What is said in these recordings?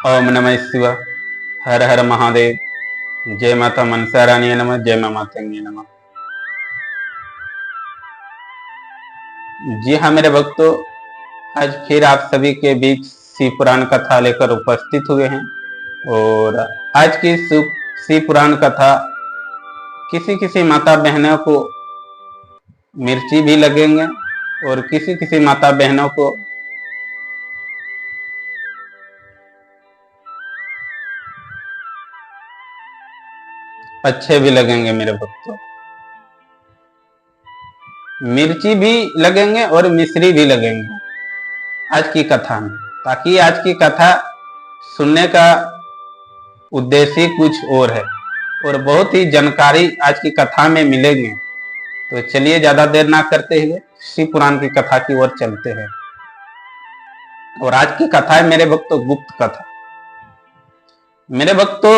ओम नमः शिवाय। हर हर महादेव। जय माता मनसा रानी नमः। जय मां मातंगी नमः। जी हाँ मेरे भक्तों, आज फिर आप सभी के बीच शिव पुराण कथा लेकर उपस्थित हुए हैं। और आज की शिव पुराण कथा किसी किसी माता बहनों को मिर्ची भी लगेंगे और किसी किसी माता बहनों को अच्छे भी लगेंगे। मेरे भक्तों, मिर्ची भी लगेंगे और मिश्री भी लगेंगे आज की कथा में, ताकि आज की कथा सुनने का उद्देश्य कुछ और है और बहुत ही जानकारी आज की कथा में मिलेंगे। तो चलिए ज्यादा देर ना करते हुए शिव पुराण की कथा की ओर चलते हैं। और आज की कथा है मेरे भक्तों गुप्त कथा। मेरे भक्तों,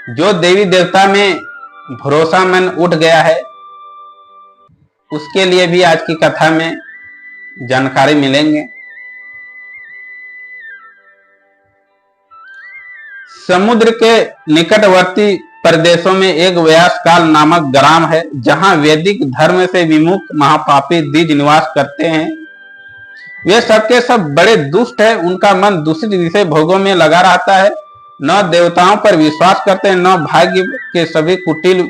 जो देवी देवता में भरोसा मन उठ गया है उसके लिए भी आज की कथा में जानकारी मिलेंगे। समुद्र के निकटवर्ती प्रदेशों में एक व्यासकाल नामक ग्राम है, जहां वैदिक धर्म से विमुख महापापी द्विज निवास करते हैं। वे सबके सब बड़े दुष्ट हैं। उनका मन दूसरी दिशा भोगों में लगा रहता है। न देवताओं पर विश्वास करते हैं, न भाग्य के, सभी कुटिल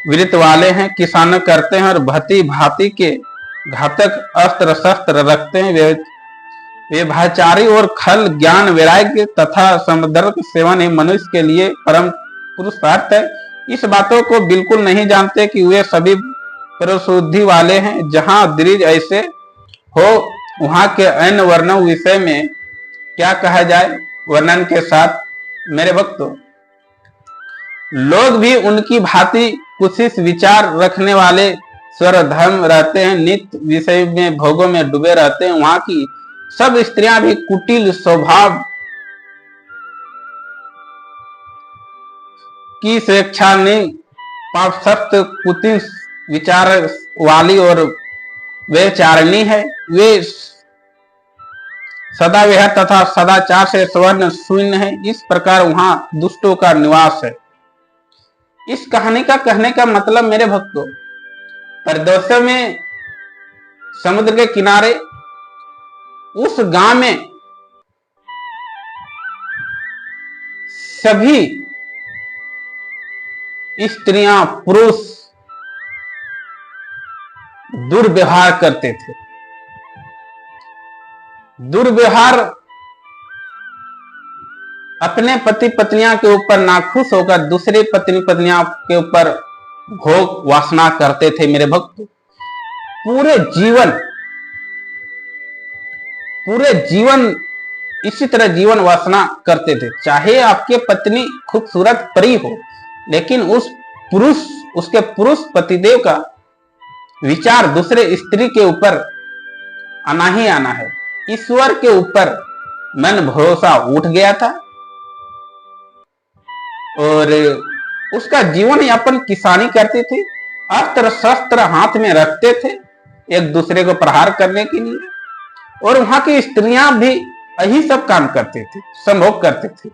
वृत्त वाले हैं। किसान करते हैं और भांति भांति के घातक अस्त्र शस्त्र रखते हैं। वे भाईचारी और खल ज्ञान वैराग्य तथा समदर्थ सेवन ही मनुष्य के लिए परम पुरुषार्थ है। इस बातों को बिल्कुल नहीं जानते कि वे सभी परशुद्धि वाले हैं। जहां द्विज ऐसे हो वहां के अन्य वर्णों विषय में क्या कहा जाए वर्णन के साथ। मेरे भक्तों, लोग भी उनकी भांति कुछ विचार रखने वाले स्वधर्म रहते हैं, नित्य विषय में भोगों में डूबे रहते हैं। वहां की सब स्त्रियां भी कुटिल स्वभाव की स्वेच्छा नहीं, पाप सख्त कुटिल विचार वाली और व्यचारणी है। वे सदा विहार तथा सदाचार से स्वर्ण शून्य है। इस प्रकार वहां दुष्टों का निवास है। इस कहानी का कहने का मतलब मेरे भक्तों, प्रदेशों में समुद्र के किनारे उस गांव में सभी स्त्रियां पुरुष दुर्व्यवहार करते थे। दुर्व्यवहार अपने पति पत्नियां के ऊपर नाखुश होकर दूसरे पत्नी पत्नियां के ऊपर भोग वासना करते थे। मेरे भक्त, पूरे जीवन इसी तरह जीवन वासना करते थे। चाहे आपके पत्नी खूबसूरत परी हो, लेकिन उसके पुरुष पतिदेव का विचार दूसरे स्त्री के ऊपर आना ही आना है। ईश्वर के ऊपर मन भरोसा उठ गया था और उसका जीवन यापन किसानी करते थे। अस्त्र शस्त्र हाथ में रखते थे एक दूसरे को प्रहार करने के लिए। और वहां की स्त्रियां भी यही सब काम करते थे, संभोग करते थे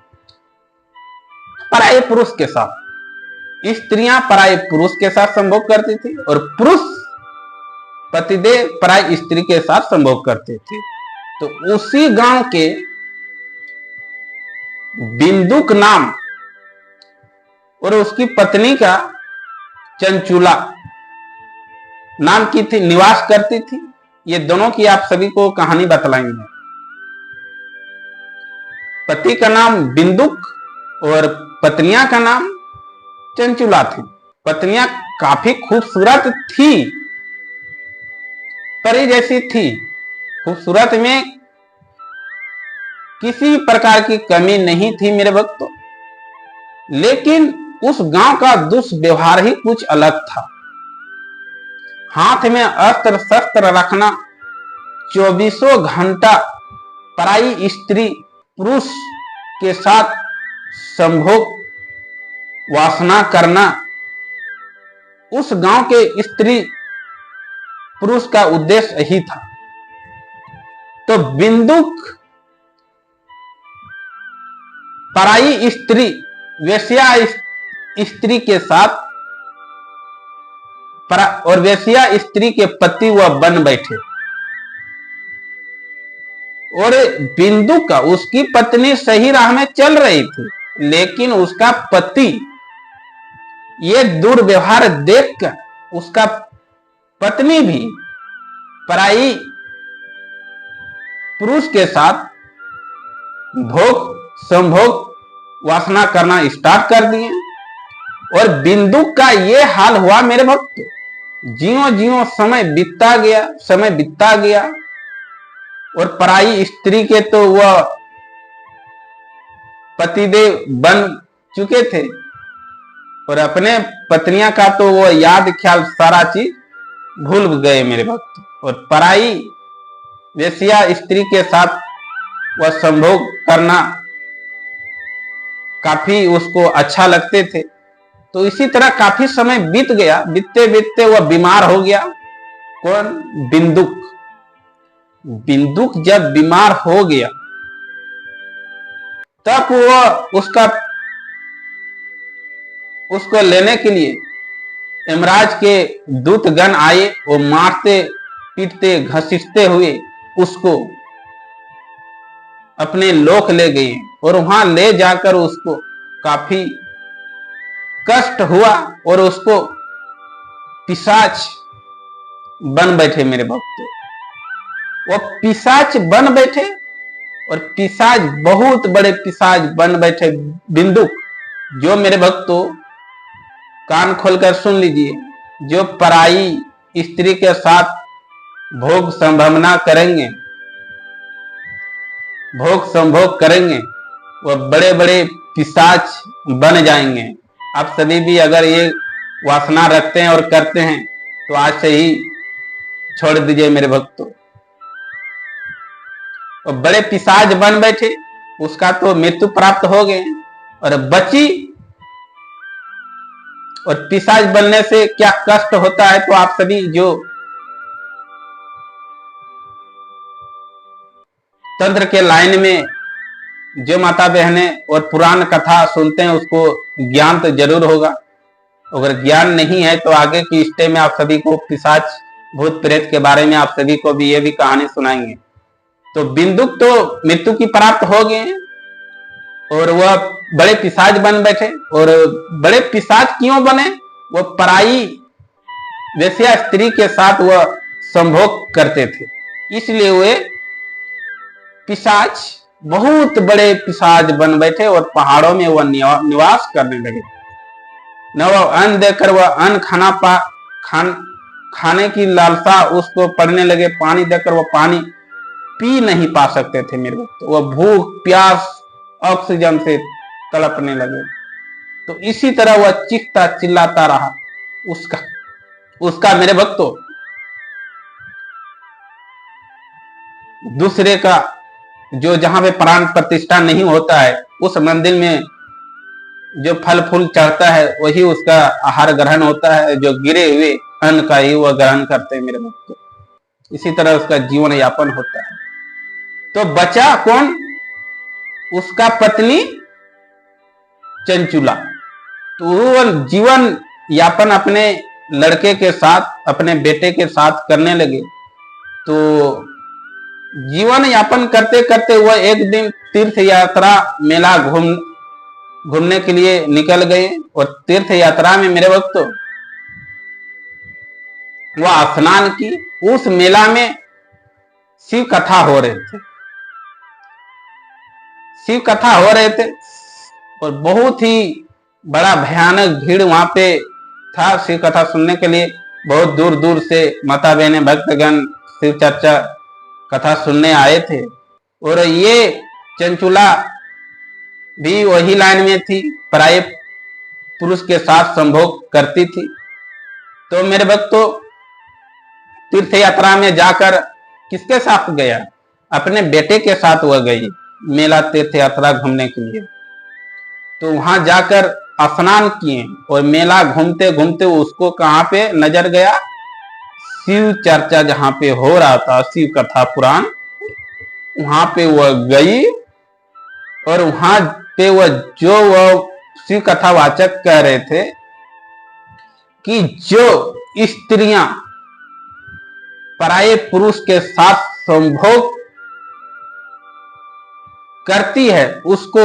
पराये पुरुष के साथ। स्त्रियां पराये पुरुष के साथ संभोग करती थी और पुरुष पतिदेव पराई स्त्री के साथ संभोग करते थे। तो उसी गांव के बिंदुक नाम और उसकी पत्नी का चंचुला नाम की थी, निवास करती थी। ये दोनों की आप सभी को कहानी बतलाएंगे। पति का नाम बिंदुक और पत्नियां का नाम चंचुला थी। पत्नियां काफी खूबसूरत थी, परी जैसी थी। खूबसूरत में किसी प्रकार की कमी नहीं थी मेरे भक्तों, लेकिन उस गांव का दुष्व्यवहार ही कुछ अलग था। हाथ में अस्त्र शस्त्र रखना, 24 घंटा पराई स्त्री पुरुष के साथ संभोग वासना करना, उस गांव के स्त्री पुरुष का उद्देश्य यही था। तो बिंदुक पराई स्त्री, वेश्या स्त्री के साथ और वेश्या स्त्री के पति वह बन बैठे। और बिंदु का, उसकी पत्नी सही राह में चल रही थी, लेकिन उसका पति ये दुर्व्यवहार देखकर उसका पत्नी भी पराई पुरुष के साथ भोग संभोग वासना करना स्टार्ट कर दिए। और बिंदु का ये हाल हुआ मेरे भक्त, ज्यों ज्यों समय बीतता गया और पराई स्त्री के तो वह पतिदेव बन चुके थे और अपने पत्नियां का तो वह याद ख्याल सारा चीज भूल गए मेरे भक्त। और पराई वेश्या स्त्री के साथ वह संभोग करना काफी उसको अच्छा लगते थे। तो इसी तरह काफी समय बीत गया, बीतते बीतते वह बीमार हो गया। कौन? बिंदुक। बिंदुक जब बीमार हो गया तब वह उसको लेने के लिए यमराज के दूतगण आए। वो मारते पीटते घसीटते हुए उसको अपने लोक ले गए और वहां ले जाकर उसको काफी कष्ट हुआ और उसको पिशाच बन बैठे मेरे भक्त। वो पिशाच बन बैठे और पिशाच, बहुत बड़े पिशाच बन बैठे बिंदुक, जो मेरे भक्तों कान खोलकर सुन लीजिए, जो पराई स्त्री के साथ भोग संभवना करेंगे, भोग संभोग करेंगे, वह बड़े बड़े पिशाच बन जाएंगे। आप सभी भी अगर ये वासना रखते हैं और करते हैं तो आज से ही छोड़ दीजिए मेरे भक्तों। और बड़े पिशाच बन बैठे, उसका तो मृत्यु प्राप्त हो गए और बची। और पिशाच बनने से क्या कष्ट होता है तो आप सभी जो तंत्र के लाइन में जो माता बहनें और पुराण कथा सुनते हैं उसको ज्ञान तो जरूर होगा। अगर ज्ञान नहीं है तो आगे की स्टेज में आप सभी को पिशाच भूत प्रेत के बारे में आप सभी को भी ये भी कहानी सुनाएंगे। तो बिंदुक तो मृत्यु की प्राप्त हो गए और वह बड़े पिशाच बन बैठे। और बड़े पिशाच क्यों बने? वह पराई वेश्या स्त्री के साथ वह संभोग करते थे, इसलिए वे पिशाच, बहुत बड़े पिशाच बन बैठे और पहाड़ों में वह निवास करने लगे। न वह अन्न देकर वह अन्न खाने की लालसा उसको पड़ने लगे, पानी देकर वह पानी पी नहीं पा सकते थे मेरे भक्त। वह भूख प्यास ऑक्सीजन से तड़पने लगे। तो इसी तरह वह चीखता चिल्लाता रहा। उसका मेरे भक्तों दूसरे का जो जहां पे प्राण प्रतिष्ठा नहीं होता है उस मंदिर में जो फल फूल चढ़ता है वही उसका आहार ग्रहण होता है। जो गिरे हुए अन्न का ही वह ग्रहण करते हैं मेरे भक्तों। इसी तरह उसका जीवन यापन होता है। तो बचा कौन? उसका पत्नी चंचुला। तो वो जीवन यापन अपने लड़के के साथ, अपने बेटे के साथ करने लगे। तो जीवन यापन करते करते वह एक दिन तीर्थ यात्रा मेला घूमने के लिए निकल गए। और तीर्थ यात्रा में मेरे भक्तों वह स्नान की। उस मेला में शिव कथा हो रहे थे, शिव कथा हो रहे थे और बहुत ही बड़ा भयानक भीड़ वहां पे था शिव कथा सुनने के लिए। बहुत दूर दूर से माता बहने भक्तगण शिव चर्चा कथा सुनने आए थे। और ये चंचुला भी वही लाइन में थी, पराये पुरुष के साथ संभोग करती थी। तो मेरे भक्तों तीर्थ यात्रा में जाकर किसके साथ गया? अपने बेटे के साथ वह गई मेला तीर्थ यात्रा घूमने के लिए। तो वहां जाकर स्नान किए और मेला घूमते घूमते उसको कहां पे नजर गया? शिव चर्चा जहां पे हो रहा था, शिव कथा पुराण वहां पे वह गई और वहां पे वह शिव कथावाचक कह रहे थे कि जो स्त्रियां पराये पुरुष के साथ संभोग करती है उसको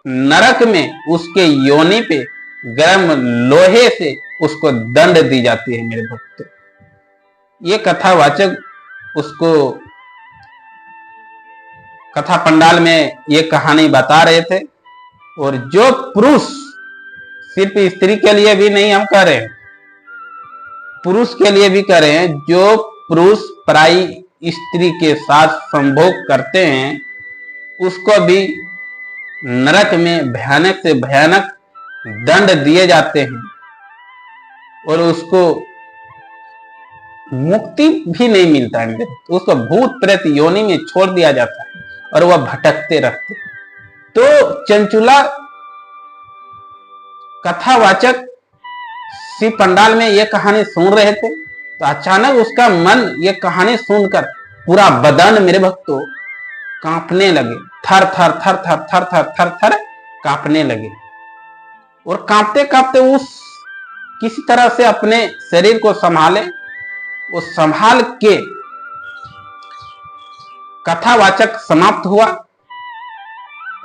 नरक में उसके योनि पे गर्म लोहे से उसको दंड दी जाती है मेरे भक्तों। ये कथावाचक उसको कथा पंडाल में ये कहानी बता रहे थे। और जो पुरुष, सिर्फ स्त्री के लिए भी नहीं हम कह रहे हैं, पुरुष के लिए भी कह रहे हैं, जो पुरुष पराई स्त्री के साथ संभोग करते हैं उसको भी नरक में भयानक से भयानक दंड दिए जाते हैं और उसको मुक्ति भी नहीं मिलता है, उसको भूत प्रेत योनि में छोड़ दिया जाता है और वह भटकते रहते हैं। तो चंचुला कथावाचक शिव पंडाल में यह कहानी सुन रहे थे तो अचानक उसका मन ये कहानी सुनकर पूरा बदन मेरे भक्तों कांपने लगे, थर थर थर थर थर थर थर थर कांपने लगे। और कांपते कांपते उस किसी तरह से अपने शरीर को संभाले, वो संभाल के कथावाचक समाप्त हुआ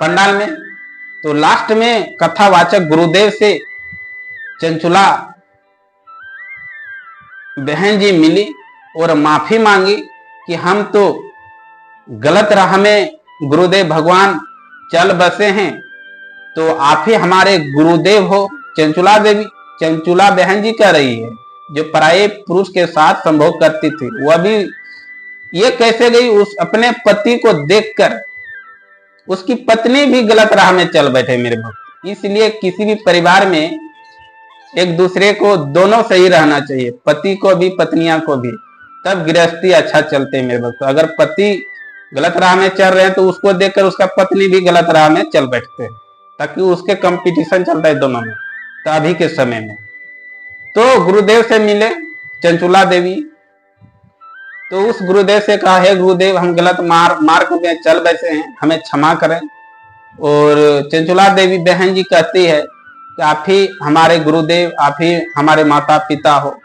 पंडाल में। तो लास्ट में कथावाचक गुरुदेव से चंचुला बहन जी मिली और माफी मांगी कि हम तो गलत राह में गुरुदेव भगवान चल बसे हैं, तो आप ही हमारे गुरुदेव हो। चंचुला देवी, चंचुला बहन जी कह रही है जो पराये पुरुष के साथ संभोग करती थी, वह भी ये कैसे गई, उस अपने पति को देखकर उसकी पत्नी भी गलत राह में चल बैठे मेरे भक्त। इसलिए किसी भी परिवार में एक दूसरे को दोनों सही रहना चाहिए, पति को भी पत्नियां को भी, तब गृहस्थी अच्छा चलते हैं मेरे भक्त। अगर पति गलत राह में चल रहे हैं तो उसको देखकर उसका पत्नी भी गलत राह में चल बैठते हैं, ताकि उसके कंपटीशन चलता है दोनों में। तो अभी के समय में तो गुरुदेव से मिले चंचुला देवी, तो उस गुरुदेव से कहा, है गुरुदेव हम गलत मार्ग में चल बैठे हैं, हमें क्षमा करें। और चंचुला देवी बहन जी कहती है कि आप ही हमारे गुरुदेव, आप ही हमारे माता पिता हो।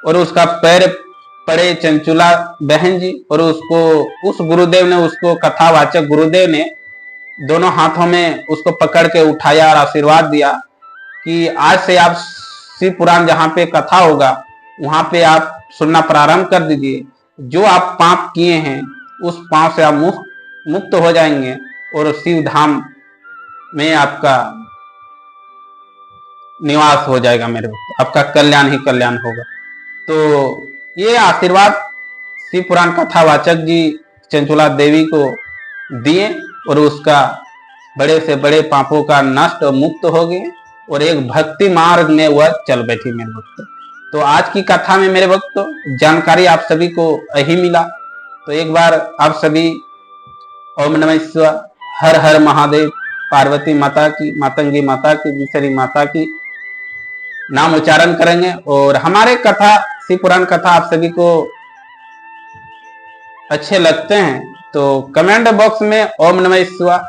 और उसका पैर पड़े चंचुला बहन जी, और उसको उस गुरुदेव ने, उसको कथावाचक गुरुदेव ने दोनों हाथों में उसको पकड़ के उठाया और आशीर्वाद दिया कि आज से आप शिव पुराण जहाँ पे कथा होगा वहां पे आप सुनना प्रारंभ कर दीजिए। जो आप पाप किए हैं उस पाप से आप मुक्त हो जाएंगे और शिव धाम में आपका निवास हो जाएगा मेरे भक्त, आपका कल्याण ही कल्याण होगा। तो ये आशीर्वाद शिव पुराण कथावाचक जी चंचुला देवी को दिए और उसका बड़े से बड़े पापों का नष्ट और मुक्त हो गए और एक भक्ति मार्ग में वह चल बैठी मेरे भक्त। तो आज की कथा में मेरे भक्तों जानकारी आप सभी को यही मिला। तो एक बार आप सभी ओम नमः शिवाय, हर हर महादेव, पार्वती माता की, मातंगी माता की, विषरी माता की नाम उच्चारण करेंगे। और हमारे कथा शिव पुराण कथा आप सभी को अच्छे लगते हैं तो कमेंट बॉक्स में ओम नमः शिवाय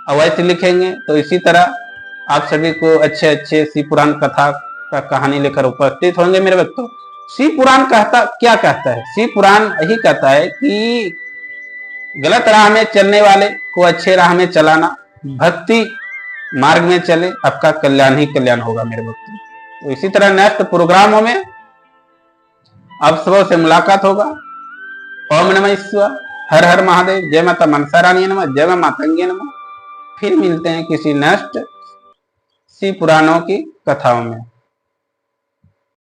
अवश्य लिखेंगे। तो इसी तरह आप सभी को अच्छे अच्छे शिव पुराण कथा का कहानी लेकर उपस्थित होंगे मेरे बच्चों। शिव पुराण क्या कहता है? शिव पुराण यही कहता है कि गलत राह में चलने वाले को अच्छे राह में चलाना, भक्ति मार्ग में चले, आपका कल्याण ही कल्याण होगा मेरे बच्चों। तो इसी तरह नेक्स्ट प्रोग्रामों में आप सबों से मुलाकात होगा। ओम नमः शिवाय, हर हर महादेव, जय माता मनसा रानी नमः, जय मां मातंगी नमः। फिर मिलते हैं किसी नेक्स्ट शिव पुराणों की कथाओं में।